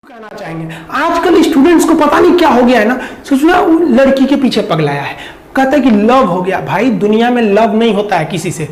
कहना चाहेंगे आजकल स्टूडेंट्स को पता नहीं क्या हो गया है ना, सोचना लड़की के पीछे पगलाया है, कहता है कि लव हो गया। भाई दुनिया में लव नहीं होता है किसी से,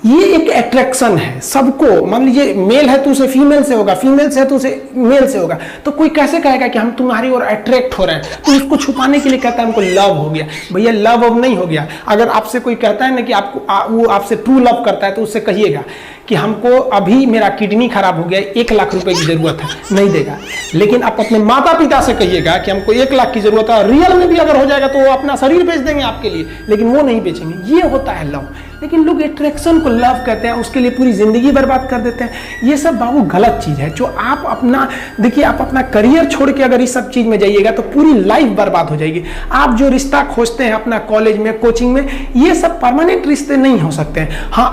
ये एक अट्रैक्शन है सबको। मान लीजिए मेल है तो उसे फीमेल से होगा, फीमेल से है तो उसे मेल से होगा। तो कोई कैसे कहेगा कि हम तुम्हारी ओर अट्रैक्ट हो रहे हैं, तो उसको छुपाने के लिए कहता है हमको लव हो गया। भैया लव अब नहीं हो गया। अगर आपसे कोई कहता है ना कि आपको वो आपसे ट्रू लव करता है, तो उससे कहिएगा कि हमको अभी मेरा किडनी खराब हो गया, 1 लाख रुपए की जरूरत है, नहीं देगा। लेकिन आप अपने माता पिता से कहिएगा कि हमको 1 लाख की जरूरत है, रियल में भी अगर हो जाएगा तो वो अपना शरीर बेच देंगे आपके लिए, लेकिन वो नहीं बेचेंगे। ये होता है लव। लेकिन लोग अट्रैक्शन को लव कहते हैं, उसके लिए पूरी जिंदगी बर्बाद कर देते हैं। ये सब बाबू गलत चीज है। जो आप अपना देखिए, आप अपना करियर छोड़ के अगर इस सब चीज में जाइएगा तो पूरी लाइफ बर्बाद हो जाएगी। आप जो रिश्ता खोजते हैं अपना कॉलेज में, कोचिंग में, ये सब परमानेंट रिश्ते नहीं हो सकते हैं। हाँ,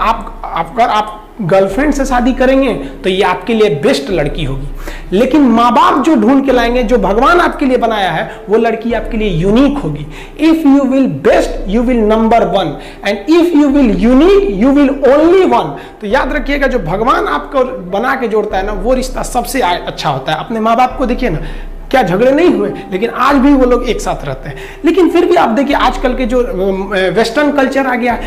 आप गर्लफ्रेंड से शादी करेंगे तो ये आपके लिए बेस्ट लड़की होगी, लेकिन माँ बाप जो ढूंढ के लाएंगे, जो भगवान आपके लिए बनाया है, वो लड़की आपके लिए यूनिक होगी। If you will best you will number 1, and if you will unique you will only 1। तो याद रखिएगा, जो भगवान आपको बना के जोड़ता है ना, वो रिश्ता सबसे अच्छा होता है। अपने माँ बाप को देखिए ना, क्या झगड़े नहीं हुए, लेकिन आज भी वो लोग एक साथ रहते हैं। लेकिन फिर भी आप देखिए आजकल के जो वेस्टर्न कल्चर आ गया,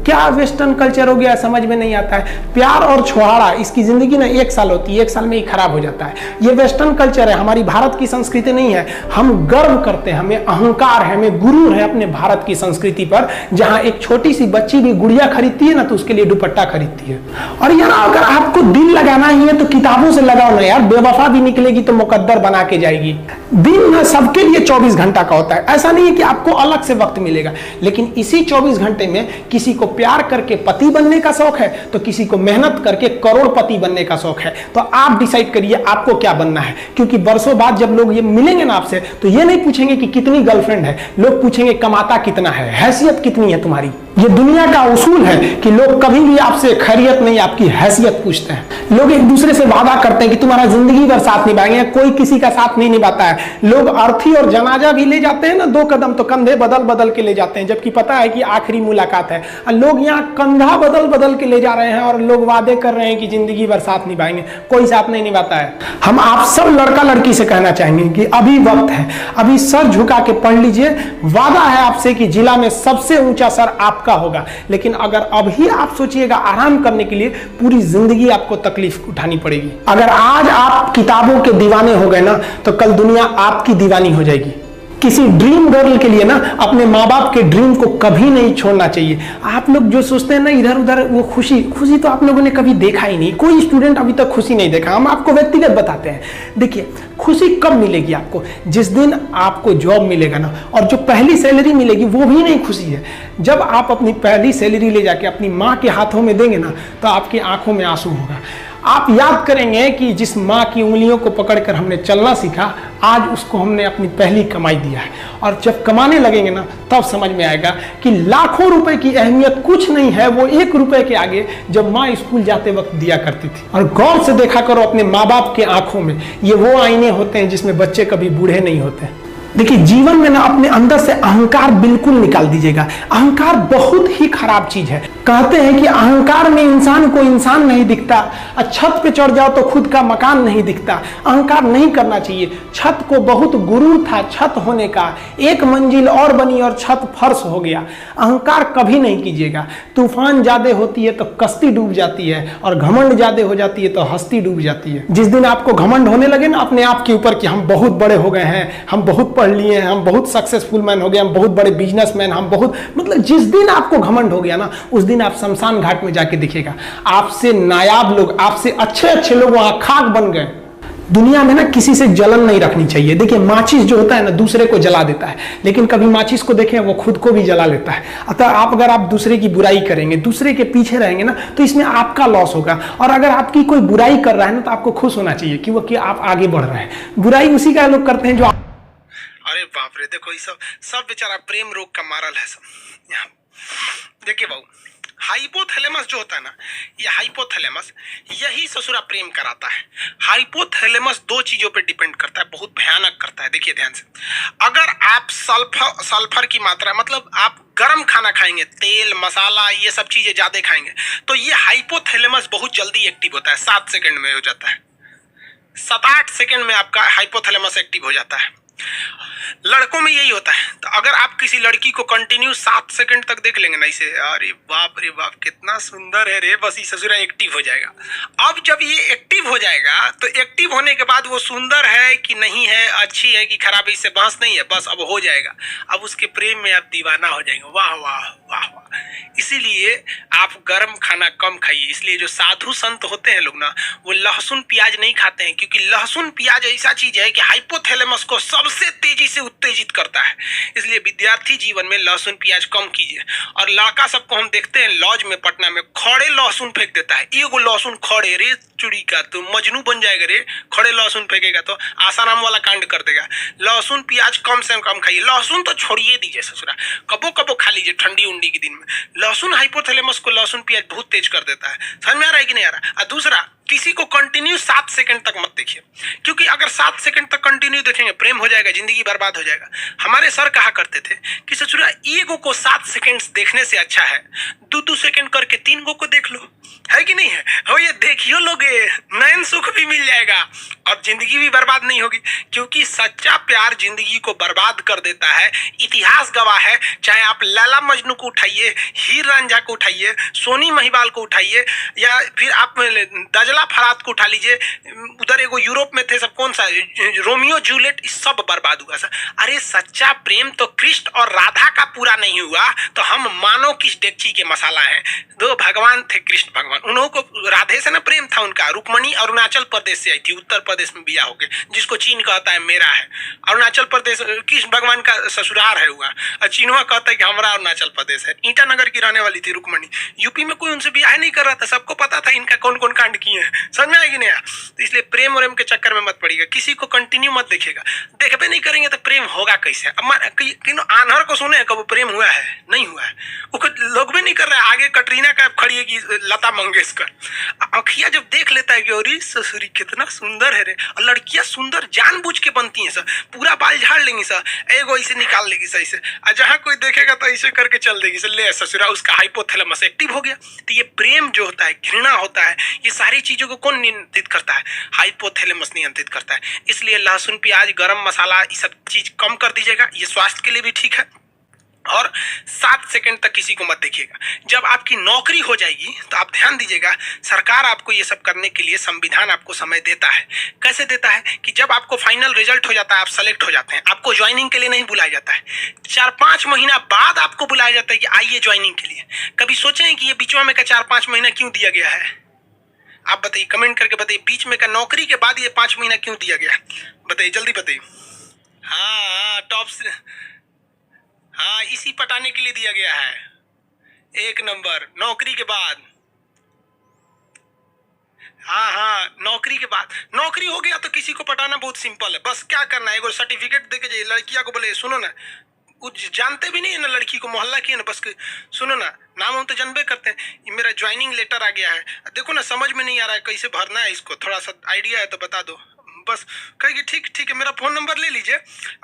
क्या वेस्टर्न कल्चर हो गया समझ में नहीं आता है। प्यार और छोहाड़ा, इसकी जिंदगी ना 1 साल होती है, 1 साल में ही खराब हो जाता है। ये वेस्टर्न कल्चर है, हमारी भारत की संस्कृति नहीं है। हम गर्व करते हैं, हमें अहंकार है, हमें गुरूर है अपने भारत की संस्कृति पर। जहां एक छोटी सी बच्ची भी गुड़िया खरीदती है ना, तो उसके लिए दुपट्टा खरीदती है। और यार अगर आपको दिल लगाना ही है तो किताबों से लगाओ ना यार, बेवफा भी निकलेगी तो मुकद्दर बना के जाएगी। दिन ना सबके लिए 24 घंटा का होता है, ऐसा नहीं है कि आपको अलग से वक्त मिलेगा। लेकिन इसी 24 घंटे में किसी को प्यार करके पति बनने का शौक है, तो किसी को मेहनत करके करोड़पति बनने का शौक है। तो आप डिसाइड करिए आपको क्या बनना है। क्योंकि बरसों बाद जब लोग ये मिलेंगे ना आपसे, तो ये नहीं पूछेंगे कि कितनी गर्लफ्रेंड है, लोग पूछेंगे कमाता कितना है, हैसियत कितनी है तुम्हारी। ये दुनिया का उसूल है कि लोग कभी भी आपसे खैरियत नहीं, आपकी हैसियत पूछते हैं। लोग एक दूसरे से वादा करते हैं कि तुम्हारा जिंदगी भर साथ निभाएंगे, कोई किसी का साथ नहीं निभाता है। लोग अर्थी और जनाजा भी ले जाते हैं ना 2 कदम, तो कंधे बदल बदल के ले जाते हैं, जबकि पता है कि आखिरी मुलाकात है। लोग यहाँ कंधा बदल बदल के ले जा रहे हैं और लोग वादे कर रहे हैं कि जिंदगी भर साथ निभाएंगे, कोई साथ नहीं निभाता है। हम आप सब लड़का लड़की से कहना चाहेंगे कि अभी वक्त है, अभी सर झुका के पढ़ लीजिए। वादा है आपसे कि जिला में सबसे ऊंचा सर आपका होगा। लेकिन अगर अभी आप सोचिएगा आराम करने के लिए, पूरी जिंदगी आपको तकलीफ उठानी पड़ेगी। अगर आज आप किताबों के दीवाने हो गए ना, तो कल दुनिया आपकी दीवानी हो जाएगी। किसी ड्रीम गर्ल के लिए ना अपने माँ बाप के ड्रीम को कभी नहीं छोड़ना चाहिए। आप लोग जो सोचते हैं ना इधर उधर, वो खुशी तो आप लोगों ने कभी देखा ही नहीं। कोई स्टूडेंट अभी तक खुशी नहीं देखा। हम आपको व्यक्तिगत बताते हैं। देखिए खुशी कब मिलेगी आपको, जिस दिन आपको जॉब मिलेगा ना, और जो पहली सैलरी मिलेगी वो भी नहीं खुशी है। जब आप अपनी पहली सैलरी ले जाके अपनी माँ के हाथों में देंगे ना, तो आपकी आंखों में आंसू होगा। आप याद करेंगे कि जिस माँ की उंगलियों को पकड़कर हमने चलना सीखा, आज उसको हमने अपनी पहली कमाई दिया है। और जब कमाने लगेंगे ना, तब समझ में आएगा कि लाखों रुपए की अहमियत कुछ नहीं है, वो 1 रुपए के आगे जब माँ स्कूल जाते वक्त दिया करती थी। और गौर से देखा करो अपने माँ बाप के आंखों में, ये वो आईने होते हैं जिसमें बच्चे कभी बूढ़े नहीं होते। देखिए जीवन में ना अपने अंदर से अहंकार बिल्कुल निकाल दीजिएगा। अहंकार बहुत ही खराब चीज है। कहते हैं कि अहंकार में इंसान को इंसान नहीं दिखता, छत पे चढ़ जाओ तो खुद का मकान नहीं दिखता। अहंकार नहीं करना चाहिए। छत को बहुत गुरूर था छत होने का, 1 मंजिल और बनी और छत फर्श हो गया। अहंकार कभी नहीं कीजिएगा। तूफान ज्यादा होती है तो कश्ती डूब जाती है, और घमंड ज्यादा हो जाती है तो हस्ती डूब जाती है। जिस दिन आपको घमंड होने लगे ना अपने आप के ऊपर कि हम बहुत बड़े हो गए हैं, हम बहुत पढ़ लिए हैं, हम बहुत सक्सेसफुल मैन हो गए, हम बहुत बड़े बिजनेसमैन, हम बहुत, मतलब जिस दिन आपको घमंड हो गया ना, उस दिन आप शमशान घाट में जाके देखिएगा आपसे नायाब लोग, आपसे अच्छे अच्छे लोग वहां खाक बन गए। दुनिया में ना किसी से जलन नहीं रखनी चाहिए। देखिए माचिस जो होता है ना दूसरे को जला देता है, लेकिन कभी माचिस को देखें वो खुद को भी जला लेता है। अतः अगर आप दूसरे की बुराई करेंगे, दूसरे के पीछे रहेंगे ना, तो इसमें आपका लॉस होगा। और अगर आपकी कोई बुराई कर रहा है ना, तो आपको खुश होना चाहिए कि वो कि आप आगे बढ़ रहे हैं। बुराई उसी का लोग करते हैं जो अरे बाप रे, देखो ये सब बेचारा प्रेम रोग का मारल है सब। यहाँ देखिए बाबू, हाइपोथैलेमस जो होता है ना, ये हाइपोथैलेमस यही ससुरा प्रेम कराता है। हाइपोथैलेमस 2 चीजों पे डिपेंड करता है, बहुत भयानक करता है। देखिए ध्यान से, अगर आप सल्फर की मात्रा, मतलब आप गर्म खाना खाएंगे, तेल मसाला ये सब चीजें ज्यादा खाएंगे, तो ये हाइपोथैलेमस बहुत जल्दी एक्टिव होता है, 7 सेकंड में हो जाता है। 7-8 सेकंड में आपका हाइपोथैलेमस एक्टिव हो जाता है। लड़कों में यही होता है। तो अगर आप किसी लड़की को कंटिन्यू 7 सेकंड तक देख लेंगे ना इसे, अरे बाप रे बाप कितना सुंदर है रे, बस ये ससुरा एक्टिव हो जाएगा। अब जब ये एक्टिव हो जाएगा तो एक्टिव होने के बाद वो सुंदर है कि नहीं है, अच्छी है कि खराब है, इससे बहस नहीं है, बस अब हो जाएगा। अब उसके प्रेम में आप दीवाना हो जाएंगे। वाह वाह वाह वाह। इसीलिए आप गर्म खाना कम खाइए। इसलिए जो साधु संत होते हैं लोग ना, वो लहसुन प्याज नहीं खाते हैं, क्योंकि लहसुन प्याज ऐसा चीज है कि हाइपोथैलेमस को सबसे तेजी से उत्तेजित करता है। इसलिए विद्यार्थी जीवन में लहसुन प्याज कम कीजिए। और लड़का सबको हम देखते हैं लॉज में पटना में खड़े लहसुन फेंक देता है। एगो लहसुन खड़े, रे चुड़ी का तो मजनू बन जाएगा रे, खड़े लहसुन फेंकेगा तो आसाराम वाला कांड कर देगा। लहसुन प्याज कम से कम खाइए। लहसुन तो छोड़िए दीजिए ससुरा, कबो कबो खा लीजिए ठंडी उंडी के दिन में। लहसुन हाइपोथैलेमस को लहसुन प्याज बहुत तेज कर देता है। समझ में आ रहा है कि नहीं आ रहा? और दूसरा, किसी को कंटिन्यू 7 सेकंड तक मत देखिए, क्योंकि अगर 7 सेकंड तक कंटिन्यू देखेंगे प्रेम हो जाएगा, जिंदगी बर्बाद हो जाएगा। हमारे सर कहा करते थे कि ससुरा ईगो को 7 सेकंड देखने से अच्छा है 2-2 सेकंड करके 3 गो को देख लो, है कि नहीं है? हो ये देखियो लोगे, नयन सुख भी मिल जाएगा और जिंदगी भी बर्बाद नहीं होगी। क्योंकि सच्चा प्यार जिंदगी को बर्बाद कर देता है। इतिहास गवाह है। चाहे आप लैला मजनू को उठाइए, हीर रांझा को उठाइए, सोनी महिवाल को उठाइए, या फिर आप दजला फरात को उठा लीजिए। उधर एगो यूरोप में थे सब, कौन सा रोमियो जूलियट, सब बर्बाद हुआ सर। अरे सच्चा प्रेम तो कृष्ण और राधा का पूरा नहीं हुआ तो हम मानो किस डेगची के मसाला हैं। दो भगवान थे, कृष्ण भगवान, उन्हों को राधे से ना प्रेम था उनका। रुक्मणी अरुणाचल प्रदेश से आई थी, उत्तर प्रदेश में बिया होके, जिसको चीन कहता है मेरा है। अरुणाचल प्रदेश कृष्ण भगवान का ससुराल है हुआ, और चीनवा कहता है कि हमारा अरुणाचल प्रदेश है। ईटानगर की रहने वाली थी रुक्मणी। यूपी में कोई उनसे बियाह नहीं कर रहा था, सबको पता था इनका कौन कौन कांड किए हैं। समझ में आएगी नहीं? तो इसलिए प्रेम और के चक्कर में मत पड़िएगा। किसी को कंटिन्यू मत देखिएगा। देखबे नहीं करेंगे तो प्रेम होगा कैसे? अब आन्हर को सुने कब प्रेम हुआ है? नहीं हुआ है। वो लोग भी नहीं कर रहे। आगे कटरीना कैफ खड़ी है कि लता मंगेशकर। अखिया जब देख लेता है कि अरे ससुरी कितना सुंदर है रे, और लड़कियां सुंदर जानबूझ के बनती हैं सर, पूरा बाल झाड़ लेंगी सर, एगो ऐसे निकाल लेगी सर ऐसे, और जहां कोई देखेगा तो ऐसे करके चल देगी सर, ले ससुरा उसका हाइपोथैलेमस एक्टिव हो गया। तो ये प्रेम जो होता है, घृणा होता है, ये सारी चीजों को कौन नियंत्रित करता है? हाइपोथैलेमस नियंत्रित करता है। इसलिए लहसुन प्याज गरम मसाला ये सब चीज कम कर दीजिएगा। ये स्वास्थ्य के लिए भी ठीक है। और 7 सेकंड तक किसी को मत देखिएगा। जब आपकी नौकरी हो जाएगी तो आप ध्यान दीजिएगा, सरकार आपको ये सब करने के लिए, संविधान आपको समय देता है। कैसे देता है? कि जब आपको फाइनल रिजल्ट हो जाता है, आप सेलेक्ट हो जाते हैं, आपको ज्वाइनिंग के लिए नहीं बुलाया जाता है। 4-5 महीना बाद आपको बुलाया जाता है कि आइए ज्वाइनिंग के लिए। कभी सोचे हैं कि ये बीच में का 4-5 महीना क्यों दिया गया है? आप बताइए, कमेंट करके बताइए, बीच में का नौकरी के बाद ये 5 महीना क्यों दिया गया? बताइए, जल्दी बताइए। हाँ, टॉप से, हाँ, इसी पटाने के लिए दिया गया है। 1 नंबर नौकरी के बाद। हाँ हाँ, नौकरी के बाद। नौकरी हो गया तो किसी को पटाना बहुत सिंपल है। बस क्या करना है, एगो सर्टिफिकेट देके जाइए। लड़कियां को बोले सुनो ना, जानते भी नहीं है ना लड़की को, मोहल्ला की है ना, बस सुनो ना, नाम हम तो जानबे करते हैं, ये मेरा ज्वाइनिंग लेटर आ गया है, देखो ना समझ में नहीं आ रहा है कैसे भरना है इसको, थोड़ा सा आइडिया है तो बता दो। बस कहेगी ठीक ठीक है, मेरा फोन नंबर ले लीजिए,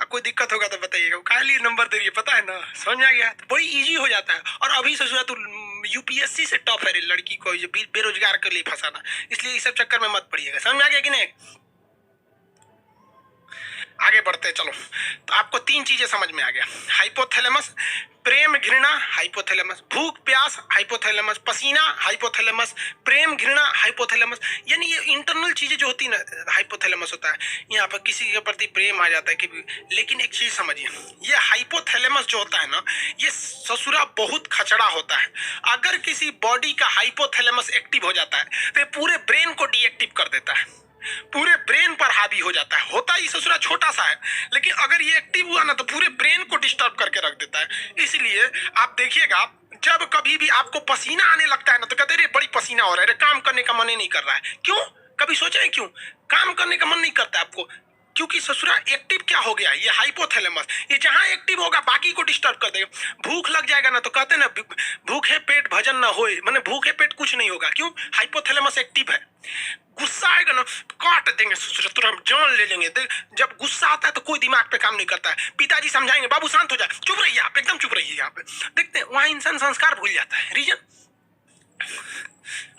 कोई दिक्कत होगा तो बताइएगा। काहे लिए नंबर दे रही है पता है ना? समझ में आ गया? तो बड़ी इजी हो जाता है। और अभी ससुरा तो यूपीएससी से टॉप है लड़की को बेरोजगार के लिए फंसाना। इसलिए इस सब चक्कर में मत पड़िएगा। समझ में आ गया कि नहीं? आगे बढ़ते चलो। तो आपको 3 चीजें समझ में आ गया। हाइपोथैलेमस, प्रेम घृणा, हाइपोथैलेमस, भूख प्यास, हाइपोथैलेमस, पसीना, हाइपोथैलेमस, प्रेम घृणा, हाइपोथैलेमस। यानी ये इंटरनल चीजें जो होती है ना, हाइपोथैलेमस होता है। यहाँ पर किसी के प्रति प्रेम आ जाता है कि, लेकिन एक चीज समझिए, ये हाइपोथैलेमस जो होता है ना, ये ससुरा बहुत खचड़ा होता है। अगर किसी बॉडी का हाइपोथैलेमस एक्टिव हो जाता है तो पूरे ब्रेन को डीएक्टिव कर देता है, पूरे ब्रेन पर हावी हो जाता है। होता ही ससुरा छोटा सा है, लेकिन अगर ये एक्टिव हुआ ना तो पूरे ब्रेन को डिस्टर्ब करके रख देता है। इसलिए आप देखिएगा, जब कभी भी आपको पसीना आने लगता है ना तो कहते रे बड़ी पसीना हो रहा है, काम करने का मन ही नहीं कर रहा है। क्यों? कभी सोचे हैं क्यों काम करने का मन नहीं करता है आपको? क्योंकि ससुरा एक्टिव क्या हो गया, ये हाइपोथैलेमस, ये जहां एक्टिव होगा बाकी को डिस्टर्ब कर देगा। भूख लग जाएगा ना तो कहते हैं ना, भूखे पेट भजन ना होए, माने भूखे पेट कुछ नहीं होगा। क्यों? हाइपोथैलेमस एक्टिव है। गुस्सा आएगा ना काट देंगे ससुरा, तुरंत जान ले लेंगे। जब गुस्सा आता है तो कोई दिमाग पे काम नहीं करता है। पिताजी समझाएंगे बाबू शांत हो जाए, चुप रहिए आप, एकदम चुप रहिए। यहाँ पे देखते हैं वहां इंसान संस्कार भूल जाता है। Reason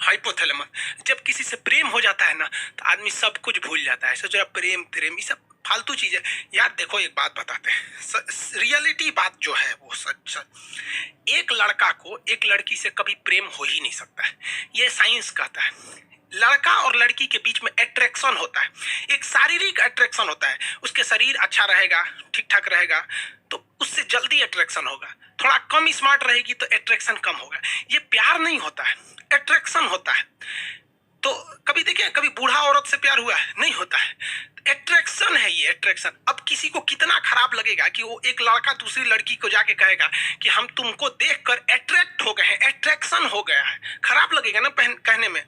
hypothalamus. जब किसी से प्रेम हो जाता है ना तो आदमी सब कुछ भूल जाता है। सोच रहा प्रेम प्रेम ये सब फालतू चीज है यार। देखो एक बात बताते हैं, रियलिटी बात जो है वो सच सच, एक लड़का को एक लड़की से कभी प्रेम हो ही नहीं सकता है, ये साइंस कहता है। लड़का और लड़की के बीच में अट्रैक्शन होता है, एक शारीरिक अट्रैक्शन होता है। उसके शरीर अच्छा रहेगा, ठीक ठाक रहेगा तो उससे जल्दी अट्रैक्शन होगा। थोड़ा कम स्मार्ट रहेगी तो अट्रैक्शन कम होगा। ये प्यार नहीं होता है, अट्रैक्शन होता है। तो कभी देखिए, कभी बूढ़ा औरत से प्यार हुआ है? नहीं होता है। अट्रैक्शन है ये, अट्रैक्शन। अब किसी को कितना खराब लगेगा कि वो एक लड़का दूसरी लड़की को जाके कहेगा कि हम तुमको देखकर अट्रैक्ट हो गए हैं, अट्रैक्शन हो गया है। खराब लगेगा ना कहने में।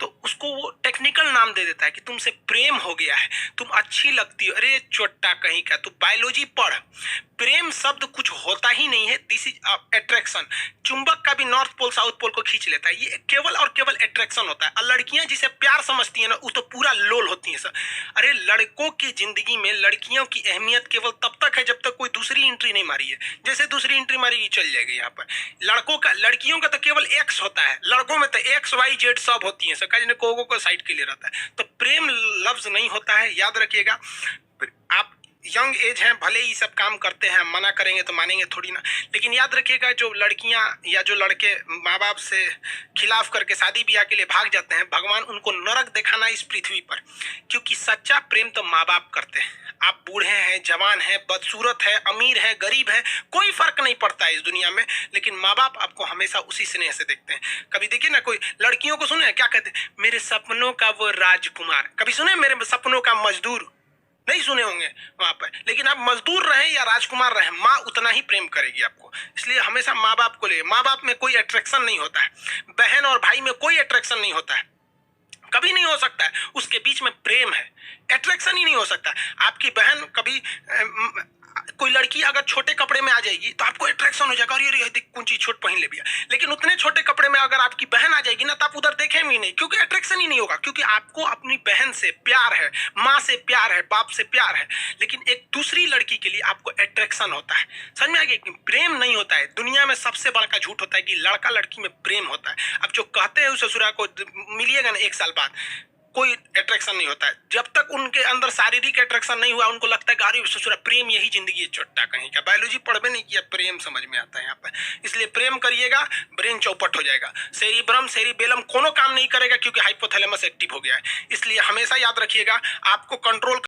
तो उसको वो टेक्निकल नाम दे देता है कि तुमसे प्रेम हो गया है, तुम अच्छी लगती हो। अरे चोट्टा कहीं का, तू बायोलॉजी पढ़। प्रेम शब्द कुछ होता ही नहीं है, दिस इज अट्रैक्शन। चुंबक का भी नॉर्थ पोल साउथ पोल को खींच लेता है, ये केवल और केवल अट्रैक्शन होता है। और लड़कियां जिसे प्यार समझती है ना वो तो पूरा लोल होती है सर। अरे लड़कों की जिंदगी में लड़कियों की अहमियत केवल तब तक है जब तक कोई दूसरी एंट्री नहीं मारी है। जैसे दूसरी एंट्री मारेगी चल जाएगी यहाँ पर। लड़कियों का तो केवल एक्स होता है, लड़कों में तो एक्स वाई जेड सब होती है सर। को साइड के लिए रहता है। तो प्रेम लफ्ज नहीं होता है, याद रखिएगा। आप यंग एज हैं, भले ही सब काम करते हैं, मना करेंगे तो मानेंगे थोड़ी ना, लेकिन याद रखिएगा जो लड़कियां या जो लड़के माँ बाप से खिलाफ करके शादी ब्याह के लिए भाग जाते हैं, भगवान उनको नरक दिखाना इस पृथ्वी पर। क्योंकि सच्चा प्रेम तो माँ बाप करते हैं। आप बूढ़े हैं, जवान हैं, बदसूरत है, अमीर है, गरीब है, कोई फर्क नहीं पड़ता है इस दुनिया में, लेकिन माँ बाप आपको हमेशा उसी स्नेह से देखते हैं। कभी देखिए ना, कोई लड़कियों को सुने क्या कहते हैं, मेरे सपनों का वो राजकुमार। कभी सुने मेरे सपनों का मजदूर? नहीं सुने होंगे वहां पर। लेकिन आप मजदूर रहे या राजकुमार रहे, माँ उतना ही प्रेम करेगी आपको। इसलिए हमेशा माँ बाप को ले। माँ बाप में कोई अट्रैक्शन नहीं होता है, बहन और भाई में कोई अट्रैक्शन नहीं होता है, कभी नहीं हो सकता है। उसके बीच में प्रेम है, अट्रैक्शन ही नहीं हो सकता। आपकी बहन कभी कोई लड़की अगर छोटे कपड़े में आ जाएगी तो आपको अट्रैक्शन हो जाएगा, अरे देख कौन चीज छोट पहन ले भैया। लेकिन उतने छोटे कपड़े में अगर आपकी बहन आ जाएगी ना तो आप उधर देखेंगे ही नहीं, क्योंकि अट्रैक्शन ही नहीं होगा। क्योंकि आपको अपनी बहन से प्यार है, माँ से प्यार है, बाप से प्यार है। लेकिन एक दूसरी लड़की के लिए आपको अट्रैक्शन होता है। समझ में आ गया? प्रेम नहीं होता है। दुनिया में सबसे बड़ा झूठ होता है कि लड़का लड़की में प्रेम होता है। अब जो कहते हैं उस ससुरा को मिलिएगा ना 1 साल बाद, कोई अट्रैक्शन नहीं होता है। जब तक उनके अंदर शारीरिक अट्रैक्शन नहीं हुआ, उनको लगता है गाड़ी ससुरा प्रेम यही जिंदगी है। चोट्टा कहीं का, बायोलॉजी पढ़वे नहीं किया, प्रेम समझ में आता है यहाँ पर। इसलिए प्रेम करिएगा, ब्रेन चौपट हो जाएगा। सेरिब्रम सेरिबेलम कोनो काम नहीं करेगा, क्योंकि हाइपोथैलेमस एक्टिव हो गया है। इसलिए हमेशा याद रखिएगा, आपको कंट्रोल